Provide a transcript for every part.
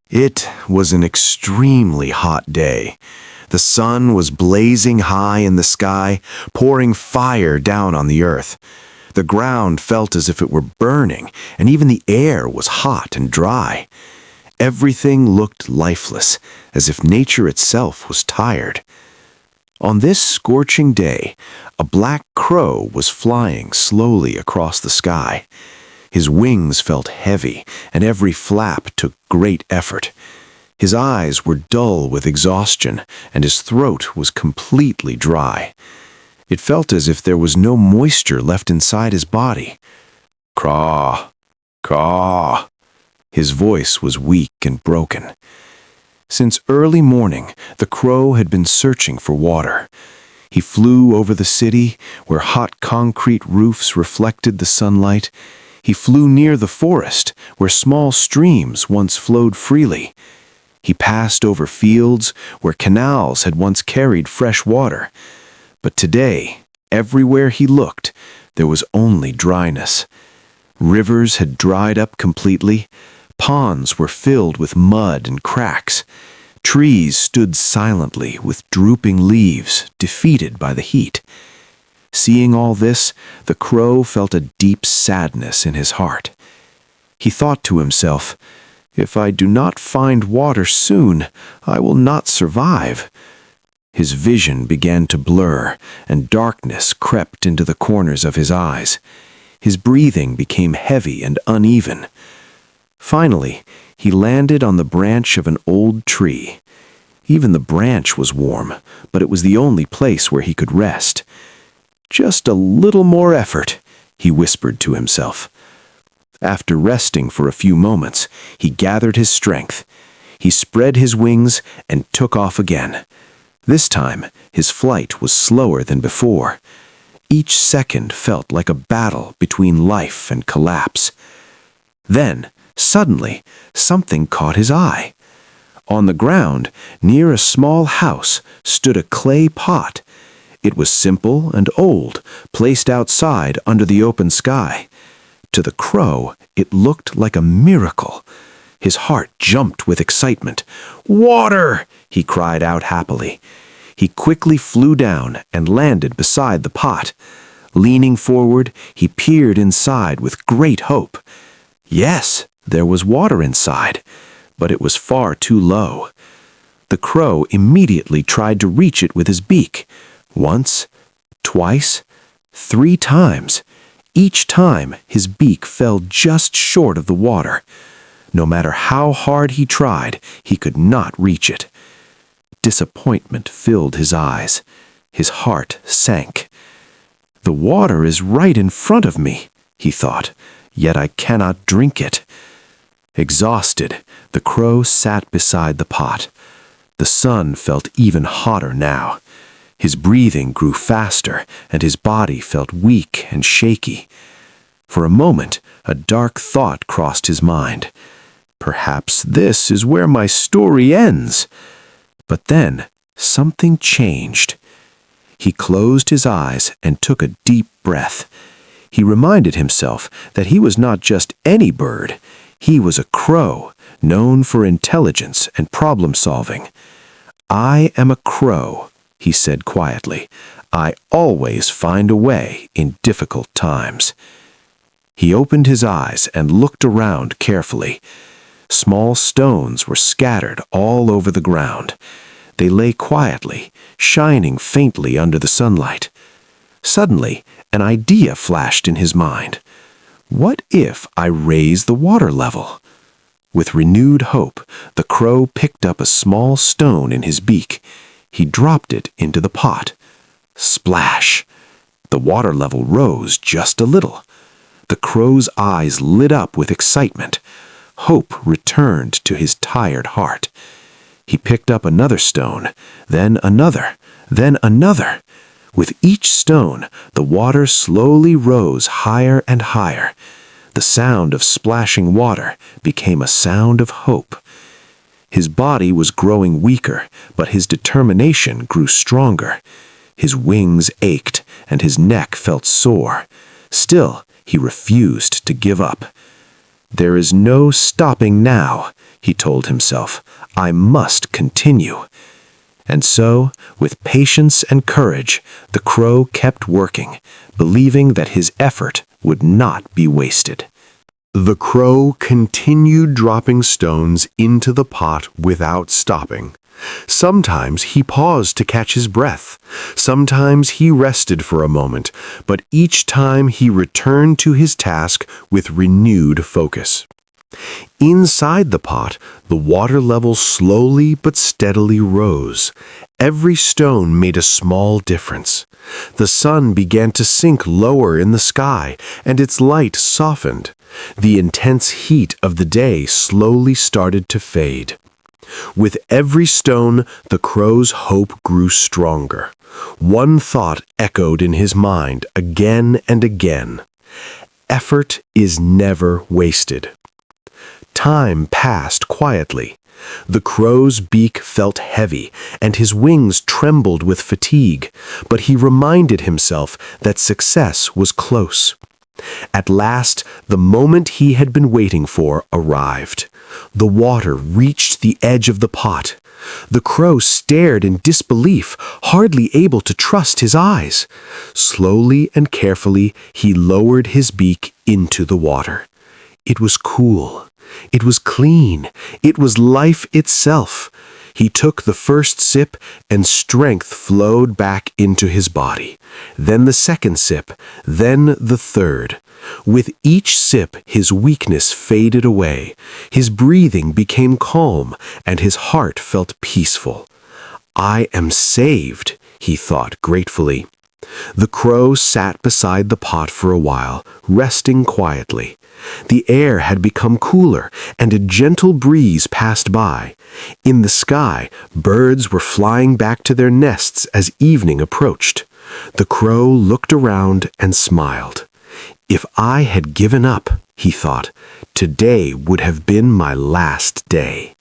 It was an extremely hot day. The sun was blazing high in the sky, pouring fire down on the earth. The ground felt as if it were burning, and even the air was hot and dry. Everything looked lifeless, as if nature itself was tired. On this scorching day, a black crow was flying slowly across the sky. His wings felt heavy, and every flap took great effort. His eyes were dull with exhaustion, and his throat was completely dry. It felt as if there was no moisture left inside his body. Caw, caw. His voice was weak and broken. Since early morning, the crow had been searching for water. He flew over the city, where hot concrete roofs reflected the sunlight. He flew near the forest, where small streams once flowed freely. He passed over fields where canals had once carried fresh water. But today, everywhere he looked, there was only dryness. Rivers had dried up completely. Ponds were filled with mud and cracks. Trees stood silently with drooping leaves, defeated by the heat. Seeing all this, the crow felt a deep sadness in his heart. He thought to himself, "If I do not find water soon, I will not survive." His vision began to blur, and darkness crept into the corners of his eyes. His breathing became heavy and uneven. Finally, he landed on the branch of an old tree. Even the branch was warm, but it was the only place where he could rest. "Just a little more effort," he whispered to himself. After resting for a few moments, he gathered his strength. He spread his wings and took off again. This time, his flight was slower than before. Each second felt like a battle between life and collapse. Then, suddenly, something caught his eye. On the ground, near a small house, stood a clay pot. It was simple and old, placed outside under the open sky. To the crow, it looked like a miracle. His heart jumped with excitement. "Water!" he cried out happily. He quickly flew down and landed beside the pot. Leaning forward, he peered inside with great hope. Yes, there was water inside, but it was far too low. The crow immediately tried to reach it with his beak. Once, twice, 3 times. Each time, his beak fell just short of the water. No matter how hard he tried, he could not reach it. Disappointment filled his eyes. His heart sank. "The water is right in front of me," he thought, "yet I cannot drink it." Exhausted, the crow sat beside the pot. The sun felt even hotter now. His breathing grew faster, and his body felt weak and shaky. For a moment, a dark thought crossed his mind. Perhaps this is where my story ends. But then, something changed. He closed his eyes and took a deep breath. He reminded himself that he was not just any bird. He was a crow, known for intelligence and problem-solving. "I am a crow," he said quietly. "I always find a way in difficult times." He opened his eyes and looked around carefully. Small stones were scattered all over the ground. They lay quietly, shining faintly under the sunlight. Suddenly, an idea flashed in his mind. What if I raise the water level? With renewed hope, the crow picked up a small stone in his beak. He dropped it into the pot. Splash! The water level rose just a little. The crow's eyes lit up with excitement. Hope returned to his tired heart. He picked up another stone, then another, then another. With each stone, the water slowly rose higher and higher. The sound of splashing water became a sound of hope. His body was growing weaker, but his determination grew stronger. His wings ached, and his neck felt sore. Still, he refused to give up. "There is no stopping now," he told himself. "I must continue." And so, with patience and courage, the crow kept working, believing that his effort would not be wasted. The crow continued dropping stones into the pot without stopping. Sometimes he paused to catch his breath. Sometimes he rested for a moment, but each time he returned to his task with renewed focus. Inside the pot, the water level slowly but steadily rose. Every stone made a small difference. The sun began to sink lower in the sky, and its light softened. The intense heat of the day slowly started to fade. With every stone, the crow's hope grew stronger. One thought echoed in his mind again and again. Effort is never wasted. Time passed quietly. The crow's beak felt heavy, and his wings trembled with fatigue, but he reminded himself that success was close. At last, the moment he had been waiting for arrived. The water reached the edge of the pot. The crow stared in disbelief, hardly able to trust his eyes. Slowly and carefully, he lowered his beak into the water. It was cool. It was clean. It was life itself. He took the first sip, and strength flowed back into his body. Then the second sip, then the third. With each sip, his weakness faded away. His breathing became calm, and his heart felt peaceful. "I am saved," he thought gratefully. The crow sat beside the pot for a while, resting quietly. The air had become cooler, and a gentle breeze passed by. In the sky, birds were flying back to their nests as evening approached. The crow looked around and smiled. "If I had given up," he thought, "today would have been my last day."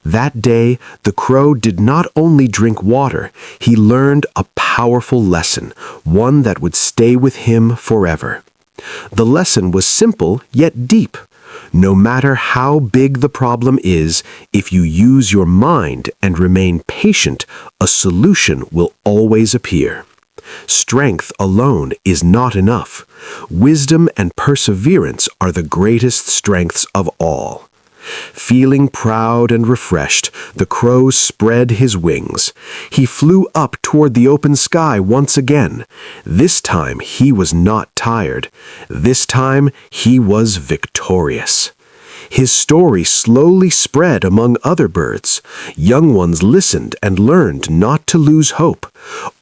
That day, the crow did not only drink water, he learned a powerful lesson, one that would stay with him forever. The lesson was simple yet deep. No matter how big the problem is, if you use your mind and remain patient, a solution will always appear. Strength alone is not enough. Wisdom and perseverance are the greatest strengths of all. Feeling proud and refreshed, the crow spread his wings. He flew up toward the open sky once again. This time he was not tired. This time he was victorious. His story slowly spread among other birds. Young ones listened and learned not to lose hope.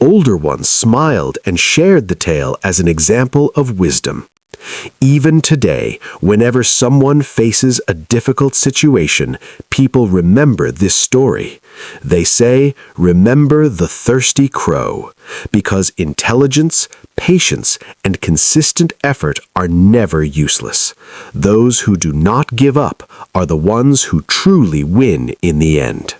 Older ones smiled and shared the tale as an example of wisdom. Even today, whenever someone faces a difficult situation, people remember this story. They say, "Remember the thirsty crow," because intelligence, patience, and consistent effort are never useless. Those who do not give up are the ones who truly win in the end.